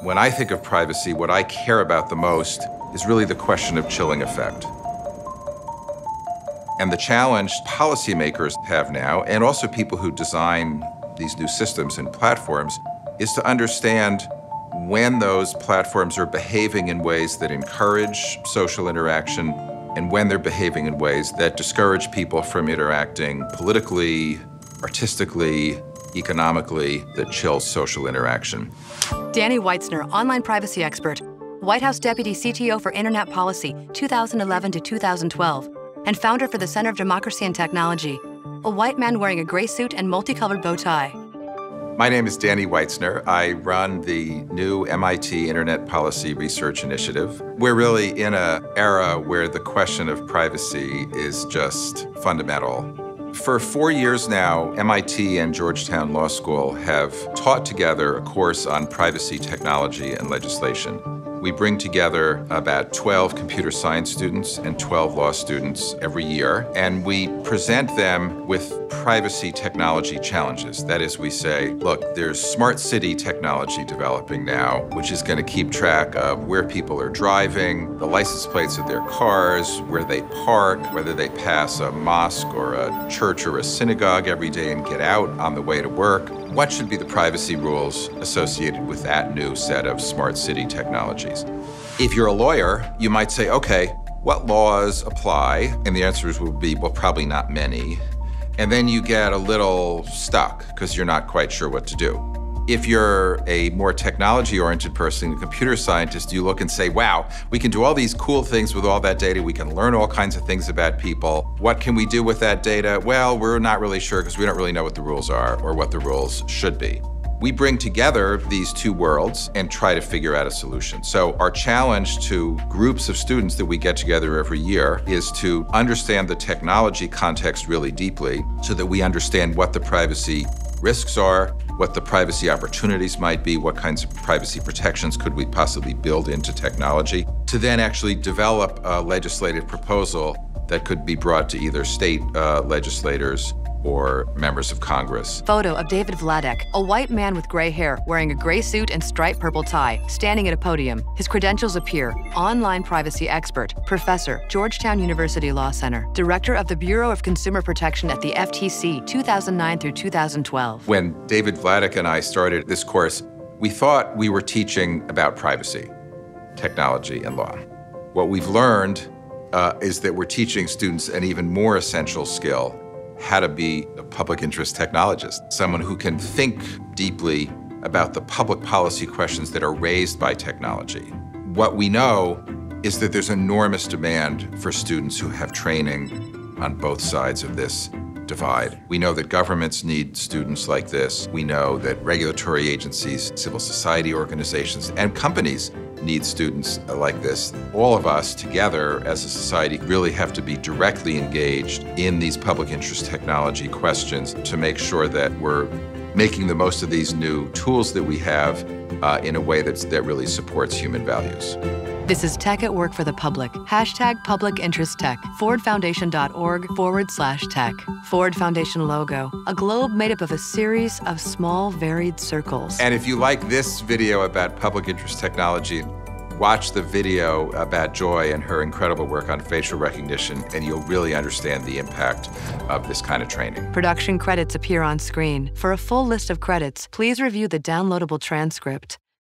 When I think of privacy, what I care about the most is really the question of chilling effect. And the challenge policymakers have now, and also people who design these new systems and platforms, is to understand when those platforms are behaving in ways that encourage social interaction and when they're behaving in ways that discourage people from interacting politically, artistically, economically, that chills social interaction. Danny Weitzner, online privacy expert, White House Deputy CTO for Internet Policy, 2011 to 2012, and founder for the Center of Democracy and Technology, a white man wearing a gray suit and multicolored bow tie. My name is Danny Weitzner. I run the new MIT Internet Policy Research Initiative. We're really in an era where the question of privacy is just fundamental. For 4 years now, MIT and Georgetown Law School have taught together a course on privacy technology and legislation. We bring together about 12 computer science students and 12 law students every year, and we present them with privacy technology challenges. That is, we say, look, there's smart city technology developing now, which is going to keep track of where people are driving, the license plates of their cars, where they park, whether they pass a mosque or a church or a synagogue every day and get out on the way to work. What should be the privacy rules associated with that new set of smart city technologies? If you're a lawyer, you might say, okay, what laws apply? And the answers will be, well, probably not many. And then you get a little stuck because you're not quite sure what to do. If you're a more technology-oriented person, a computer scientist, you look and say, wow, we can do all these cool things with all that data. We can learn all kinds of things about people. What can we do with that data? Well, we're not really sure because we don't really know what the rules are or what the rules should be. We bring together these two worlds and try to figure out a solution. So our challenge to groups of students that we get together every year is to understand the technology context really deeply so that we understand what the privacy risks are, what the privacy opportunities might be, what kinds of privacy protections could we possibly build into technology, to then actually develop a legislative proposal that could be brought to either state legislators or members of Congress. Photo of David Vladek, a white man with gray hair, wearing a gray suit and striped purple tie, standing at a podium. His credentials appear: online privacy expert, professor, Georgetown University Law Center, director of the Bureau of Consumer Protection at the FTC, 2009 through 2012. When David Vladek and I started this course, we thought we were teaching about privacy, technology, and law. What we've learned is that we're teaching students an even more essential skill: how to be a public interest technologist, someone who can think deeply about the public policy questions that are raised by technology. What we know is that there's enormous demand for students who have training on both sides of this divide. We know that governments need students like this. We know that regulatory agencies, civil society organizations, and companies need students like this. All of us together as a society really have to be directly engaged in these public interest technology questions to make sure that we're making the most of these new tools that we have in a way that really supports human values. This is Tech at Work for the Public. Hashtag Public Interest Tech. FordFoundation.org/tech. Ford Foundation logo, a globe made up of a series of small, varied circles. And if you like this video about public interest technology, watch the video about Joy and her incredible work on facial recognition, and you'll really understand the impact of this kind of training. Production credits appear on screen. For a full list of credits, please review the downloadable transcript.